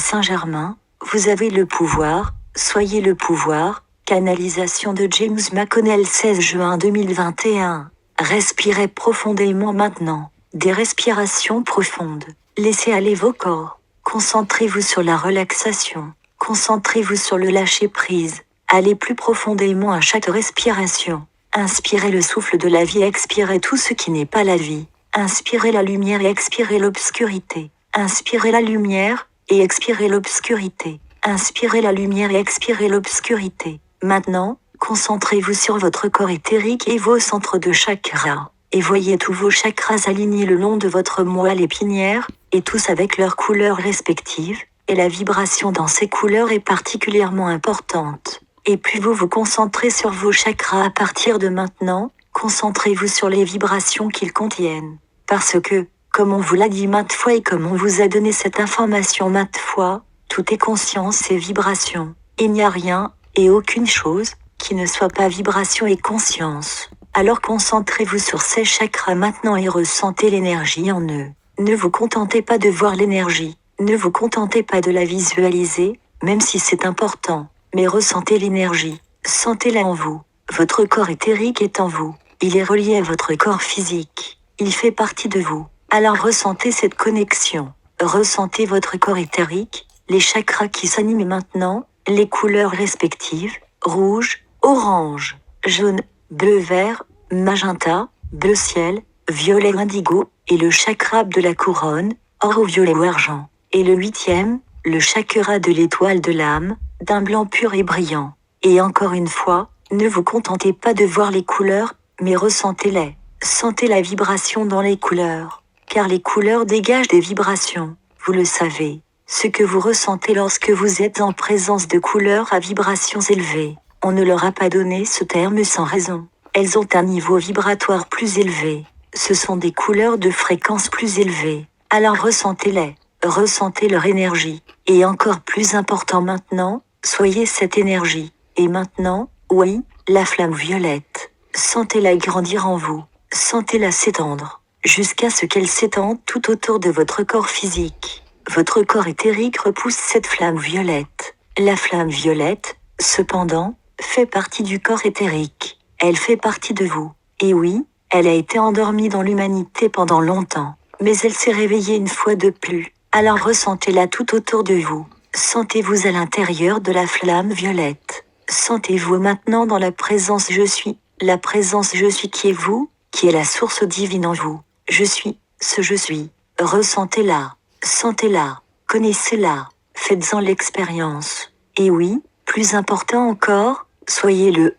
Saint-Germain, vous avez le pouvoir, soyez le pouvoir. Canalisation de James McConnell 16 juin 2021. Respirez profondément maintenant. Des respirations profondes. Laissez aller vos corps. Concentrez-vous sur la relaxation. Concentrez-vous sur le lâcher-prise. Allez plus profondément à chaque respiration. Inspirez le souffle de la vie, expirez tout ce qui n'est pas la vie. Inspirez la lumière et expirez l'obscurité. Inspirez la lumière et expirez l'obscurité. Inspirez la lumière et expirez l'obscurité. Maintenant, concentrez-vous sur votre corps éthérique et vos centres de chakras. Et voyez tous vos chakras alignés le long de votre moelle épinière, et tous avec leurs couleurs respectives, et la vibration dans ces couleurs est particulièrement importante. Et plus vous vous concentrez sur vos chakras à partir de maintenant, concentrez-vous sur les vibrations qu'ils contiennent. Parce que, comme on vous l'a dit maintes fois et comme on vous a donné cette information maintes fois, tout est conscience et vibration. Il n'y a rien, et aucune chose, qui ne soit pas vibration et conscience. Alors concentrez-vous sur ces chakras maintenant et ressentez l'énergie en eux. Ne vous contentez pas de voir l'énergie, ne vous contentez pas de la visualiser, même si c'est important, mais ressentez l'énergie, sentez-la en vous. Votre corps éthérique est en vous, il est relié à votre corps physique, il fait partie de vous. Alors ressentez cette connexion, ressentez votre corps éthérique, les chakras qui s'animent maintenant, les couleurs respectives, rouge, orange, jaune, bleu vert, magenta, bleu ciel, violet indigo, et le chakra de la couronne, or violet ou argent. Et le 8e, le chakra de l'étoile de l'âme, d'un blanc pur et brillant. Et encore une fois, ne vous contentez pas de voir les couleurs, mais ressentez-les. Sentez la vibration dans les couleurs. Car les couleurs dégagent des vibrations, vous le savez. Ce que vous ressentez lorsque vous êtes en présence de couleurs à vibrations élevées. On ne leur a pas donné ce terme sans raison. Elles ont un niveau vibratoire plus élevé. Ce sont des couleurs de fréquence plus élevée. Alors ressentez-les. Ressentez leur énergie. Et encore plus important maintenant, soyez cette énergie. Et maintenant, oui, la flamme violette. Sentez-la grandir en vous. Sentez-la s'étendre. Jusqu'à ce qu'elle s'étende tout autour de votre corps physique. Votre corps éthérique repousse cette flamme violette. La flamme violette, cependant, fait partie du corps éthérique. Elle fait partie de vous. Et oui, elle a été endormie dans l'humanité pendant longtemps. Mais elle s'est réveillée une fois de plus. Alors ressentez-la tout autour de vous. Sentez-vous à l'intérieur de la flamme violette. Sentez-vous maintenant dans la présence je suis. La présence je suis qui est vous, qui est la source divine en vous. Je suis, ce je suis. Ressentez-la. Sentez-la, connaissez-la, faites-en l'expérience. Et oui, plus important encore, soyez-le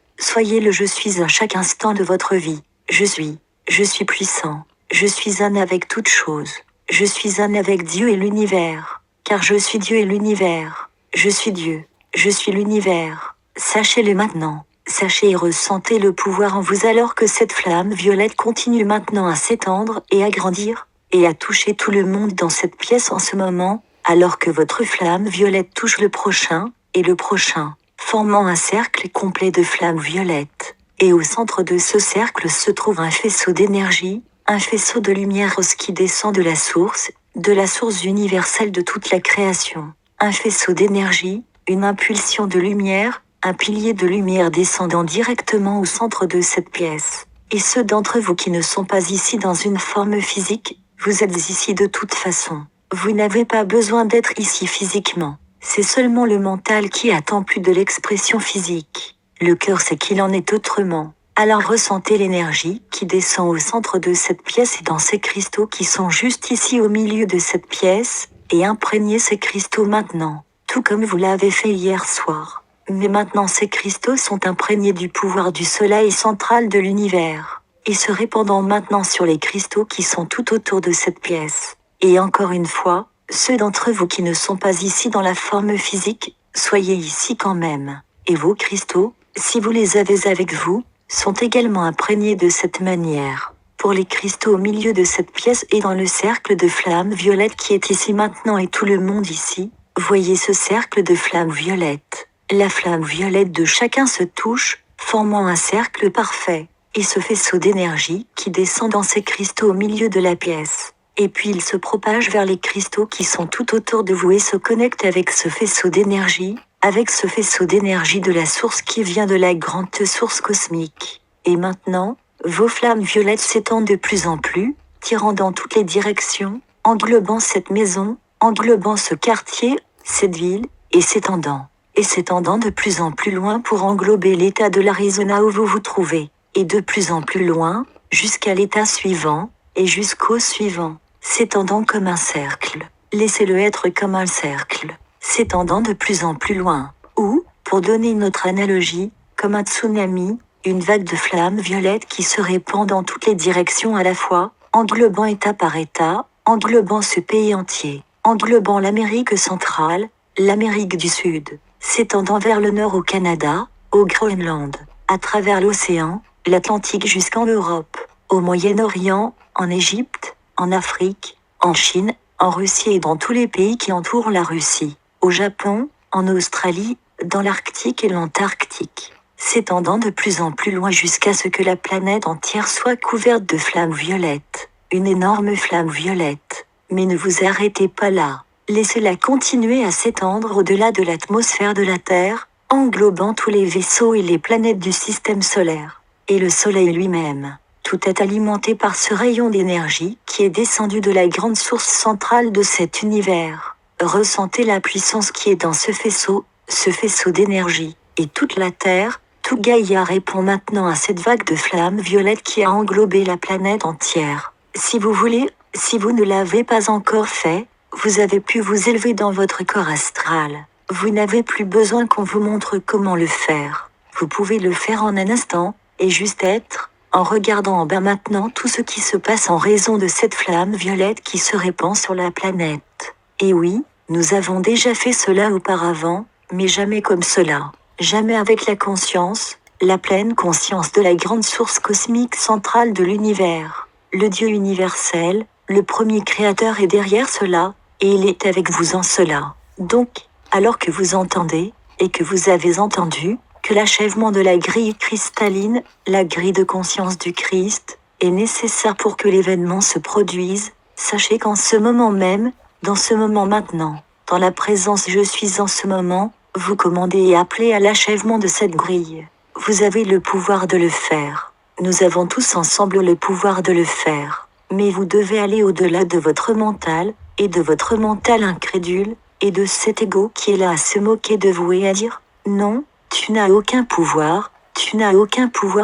je suis à chaque instant de votre vie. Je suis puissant, je suis un avec toute chose. Je suis un avec Dieu et l'univers, car je suis Dieu et l'univers. Je suis Dieu, je suis l'univers. Sachez-le maintenant, sachez et ressentez le pouvoir en vous alors que cette flamme violette continue maintenant à s'étendre et à grandir. Et à toucher tout le monde dans cette pièce en ce moment, alors que votre flamme violette touche le prochain, et le prochain, formant un cercle complet de flammes violettes. Et au centre de ce cercle se trouve un faisceau d'énergie, un faisceau de lumière rose qui descend de la source universelle de toute la création. Un faisceau d'énergie, une impulsion de lumière, un pilier de lumière descendant directement au centre de cette pièce. Et ceux d'entre vous qui ne sont pas ici dans une forme physique, vous êtes ici de toute façon. Vous n'avez pas besoin d'être ici physiquement. C'est seulement le mental qui attend plus de l'expression physique. Le cœur sait qu'il en est autrement. Alors ressentez l'énergie qui descend au centre de cette pièce et dans ces cristaux qui sont juste ici au milieu de cette pièce, et imprégnez ces cristaux maintenant, tout comme vous l'avez fait hier soir. Mais maintenant ces cristaux sont imprégnés du pouvoir du soleil central de l'univers. Et se répandant maintenant sur les cristaux qui sont tout autour de cette pièce. Et encore une fois, ceux d'entre vous qui ne sont pas ici dans la forme physique, soyez ici quand même. Et vos cristaux, si vous les avez avec vous, sont également imprégnés de cette manière. Pour les cristaux au milieu de cette pièce et dans le cercle de flammes violettes qui est ici maintenant et tout le monde ici, voyez ce cercle de flammes violettes. La flamme violette de chacun se touche, formant un cercle parfait. Et ce faisceau d'énergie qui descend dans ces cristaux au milieu de la pièce. et puis il se propage vers les cristaux qui sont tout autour de vous et se connecte avec ce faisceau d'énergie, avec ce faisceau d'énergie de la source qui vient de la grande source cosmique. Et maintenant, vos flammes violettes s'étendent de plus en plus, tirant dans toutes les directions, englobant cette maison, englobant ce quartier, cette ville, et s'étendant de plus en plus loin pour englober l'état de l'Arizona où vous vous trouvez, et de plus en plus loin, jusqu'à l'état suivant, et jusqu'au suivant, s'étendant comme un cercle. Laissez-le être comme un cercle, s'étendant de plus en plus loin, ou, pour donner une autre analogie, comme un tsunami, une vague de flammes violettes qui se répand dans toutes les directions à la fois, englobant État par État, englobant ce pays entier, englobant l'Amérique centrale, l'Amérique du Sud, s'étendant vers le nord au Canada, au Groenland, à travers l'océan, l'Atlantique jusqu'en Europe, au Moyen-Orient, en Égypte, en Afrique, en Chine, en Russie et dans tous les pays qui entourent la Russie, au Japon, en Australie, dans l'Arctique et l'Antarctique, s'étendant de plus en plus loin jusqu'à ce que la planète entière soit couverte de flammes violettes, une énorme flamme violette. Mais ne vous arrêtez pas là, laissez-la continuer à s'étendre au-delà de l'atmosphère de la Terre, englobant tous les vaisseaux et les planètes du système solaire, et le Soleil lui-même. Tout est alimenté par ce rayon d'énergie qui est descendu de la grande source centrale de cet univers. Ressentez la puissance qui est dans ce faisceau d'énergie, et toute la Terre, tout Gaïa répond maintenant à cette vague de flammes violettes qui a englobé la planète entière. Si vous voulez, si vous ne l'avez pas encore fait, vous avez pu vous élever dans votre corps astral. Vous n'avez plus besoin qu'on vous montre comment le faire. Vous pouvez le faire en un instant, et juste être, en regardant en bas maintenant tout ce qui se passe en raison de cette flamme violette qui se répand sur la planète. Et oui, nous avons déjà fait cela auparavant, mais jamais comme cela. Jamais avec la conscience, la pleine conscience de la grande source cosmique centrale de l'univers. Le Dieu universel, le premier créateur est derrière cela, et il est avec vous en cela. Donc, alors que vous entendez, et que vous avez entendu, que l'achèvement de la grille cristalline, la grille de conscience du Christ, est nécessaire pour que l'événement se produise, sachez qu'en ce moment même, dans ce moment maintenant, dans la présence je suis en ce moment, vous commandez et appelez à l'achèvement de cette grille. Vous avez le pouvoir de le faire. Nous avons tous ensemble le pouvoir de le faire. Mais vous devez aller au-delà de votre mental, et de votre mental incrédule, et de cet ego qui est là à se moquer de vous et à dire « Non, tu n'as aucun pouvoir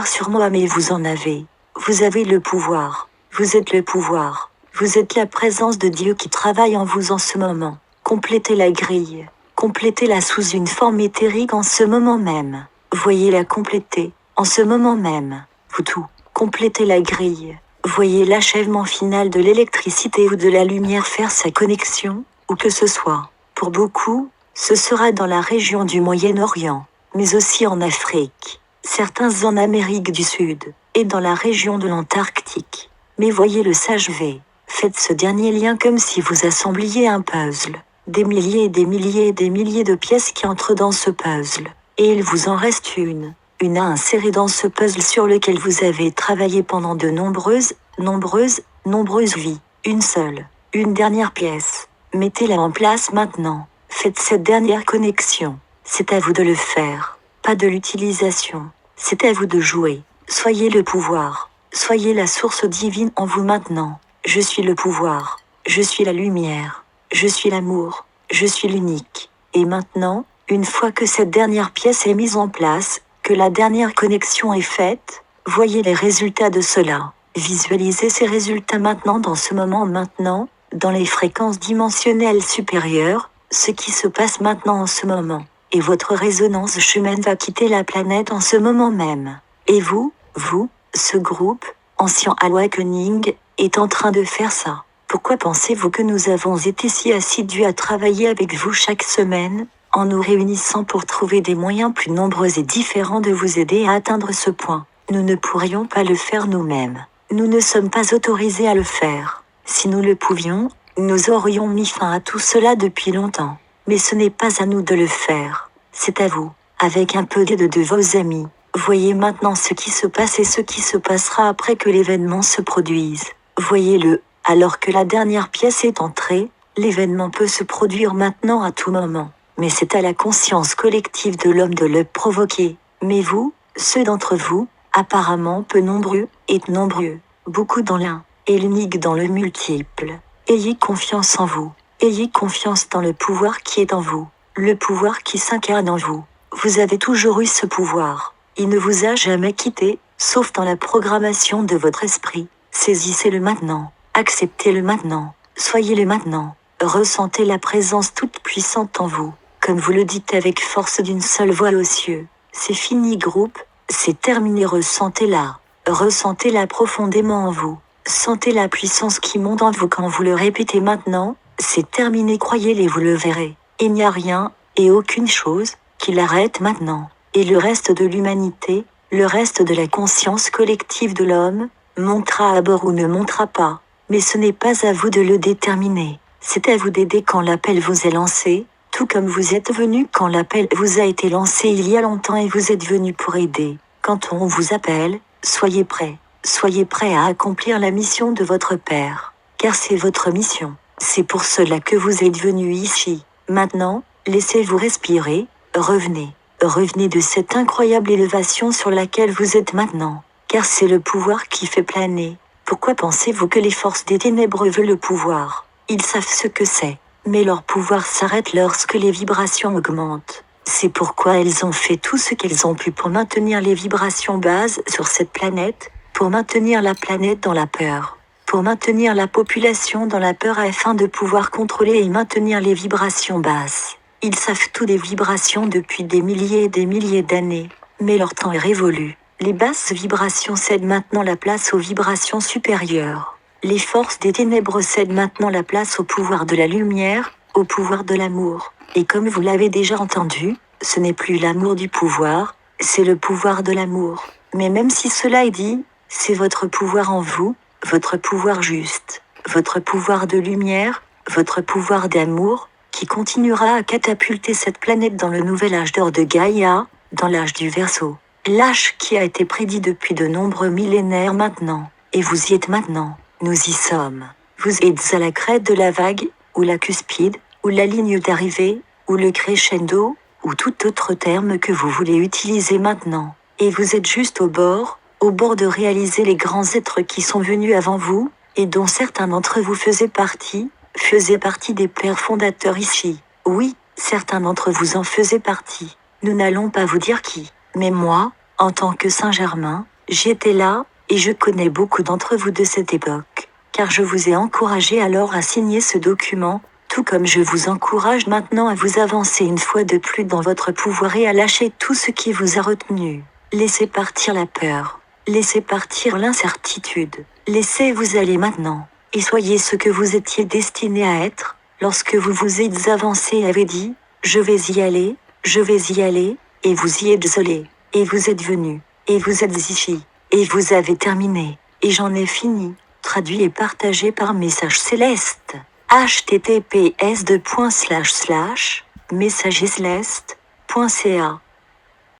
sur moi mais vous en avez. Vous avez le pouvoir. Vous êtes le pouvoir. Vous êtes la présence de Dieu qui travaille en vous en ce moment. Complétez la grille. Complétez-la sous une forme éthérique en ce moment même. Voyez-la compléter, en ce moment même. Vous tout, complétez la grille. Voyez l'achèvement final de l'électricité ou de la lumière faire sa connexion, où que ce soit. Pour beaucoup, ce sera dans la région du Moyen-Orient, mais aussi en Afrique, certains en Amérique du Sud, et dans la région de l'Antarctique. Mais voyez-le s'achever. Faites ce dernier lien comme si vous assembliez un puzzle. Des milliers et des milliers et des milliers de pièces qui entrent dans ce puzzle. Et il vous en reste une à insérer dans ce puzzle sur lequel vous avez travaillé pendant de nombreuses vies. Une seule, une dernière pièce. Mettez-la en place maintenant. Faites cette dernière connexion. C'est à vous de le faire. Pas de l'utilisation. C'est à vous de jouer. Soyez le pouvoir. Soyez la source divine en vous maintenant. Je suis le pouvoir. Je suis la lumière. Je suis l'amour. Je suis l'unique. Et maintenant, une fois que cette dernière pièce est mise en place, que la dernière connexion est faite, voyez les résultats de cela. Visualisez ces résultats maintenant dans ce moment maintenant, dans les fréquences dimensionnelles supérieures, ce qui se passe maintenant en ce moment. Et votre résonance humaine va quitter la planète en ce moment même. Et vous, ce groupe, Ancient Awakening, est en train de faire ça. Pourquoi pensez-vous que nous avons été si assidus à travailler avec vous chaque semaine, en nous réunissant pour trouver des moyens plus nombreux et différents de vous aider à atteindre ce point? Nous ne pourrions pas le faire nous-mêmes. Nous ne sommes pas autorisés à le faire. Si nous le pouvions, nous aurions mis fin à tout cela depuis longtemps. Mais ce n'est pas à nous de le faire. C'est à vous, avec un peu d'aide de vos amis. Voyez maintenant ce qui se passe et ce qui se passera après que l'événement se produise. Voyez-le, Alors que la dernière pièce est entrée, l'événement peut se produire maintenant à tout moment. Mais c'est à la conscience collective de l'homme de le provoquer. Mais vous, ceux d'entre vous, apparemment peu nombreux, êtes nombreux, beaucoup dans l'un, et l'unique dans le multiple. Ayez confiance en vous. Ayez confiance dans le pouvoir qui est en vous, le pouvoir qui s'incarne en vous. Vous avez toujours eu ce pouvoir. Il ne vous a jamais quitté, sauf dans la programmation de votre esprit. Saisissez-le maintenant, acceptez-le maintenant, soyez-le maintenant. Ressentez la présence toute puissante en vous, comme vous le dites avec force d'une seule voix aux cieux. C'est fini groupe, c'est terminé, ressentez-la. Ressentez-la profondément en vous. Sentez la puissance qui monte en vous quand vous le répétez maintenant. C'est terminé, croyez-le, vous le verrez. Il n'y a rien, et aucune chose, qui l'arrête maintenant. Et le reste de l'humanité, le reste de la conscience collective de l'homme, montera à bord ou ne montera pas. Mais ce n'est pas à vous de le déterminer. C'est à vous d'aider quand l'appel vous est lancé, tout comme vous êtes venu quand l'appel vous a été lancé il y a longtemps et vous êtes venu pour aider. Quand on vous appelle, soyez prêts. Soyez prêts à accomplir la mission de votre Père. Car c'est votre mission. C'est pour cela que vous êtes venus ici. Maintenant, laissez-vous respirer, revenez. Revenez de cette incroyable élévation sur laquelle vous êtes maintenant. Car c'est le pouvoir qui fait planer. Pourquoi pensez-vous que les forces des ténèbres veulent le pouvoir? Ils savent ce que c'est. Mais leur pouvoir s'arrête lorsque les vibrations augmentent. C'est pourquoi elles ont fait tout ce qu'elles ont pu pour maintenir les vibrations basses sur cette planète, pour maintenir la planète dans la peur, pour maintenir la population dans la peur afin de pouvoir contrôler et maintenir les vibrations basses. Ils savent tout des vibrations depuis des milliers et des milliers d'années, mais leur temps est révolu. Les basses vibrations cèdent maintenant la place aux vibrations supérieures. Les forces des ténèbres cèdent maintenant la place au pouvoir de la lumière, au pouvoir de l'amour. Et comme vous l'avez déjà entendu, ce n'est plus l'amour du pouvoir, c'est le pouvoir de l'amour. Mais même si cela est dit, c'est votre pouvoir en vous, votre pouvoir juste, votre pouvoir de lumière, votre pouvoir d'amour, qui continuera à catapulter cette planète dans le nouvel âge d'or de Gaïa, dans l'âge du Verseau. L'âge qui a été prédit depuis de nombreux millénaires maintenant. Et vous y êtes maintenant, nous y sommes. Vous êtes à la crête de la vague, ou la cuspide, ou la ligne d'arrivée, ou le crescendo, ou tout autre terme que vous voulez utiliser maintenant. Et vous êtes juste au bord de réaliser les grands êtres qui sont venus avant vous, et dont certains d'entre vous faisaient partie des pères fondateurs ici. Oui, certains d'entre vous en faisaient partie. Nous n'allons pas vous dire qui. Mais moi, en tant que Saint-Germain, j'étais là, et je connais beaucoup d'entre vous de cette époque. Car je vous ai encouragé alors à signer ce document, tout comme je vous encourage maintenant à vous avancer une fois de plus dans votre pouvoir et à lâcher tout ce qui vous a retenu. Laissez partir la peur. Laissez partir l'incertitude. Laissez-vous aller maintenant. Et soyez ce que vous étiez destiné à être, lorsque vous vous êtes avancé et avez dit, je vais y aller, et vous y êtes allé, et vous êtes venu, et vous êtes ici, et vous avez terminé, et j'en ai fini. Traduit et partagé par Message Céleste. https://messagesceleste.ca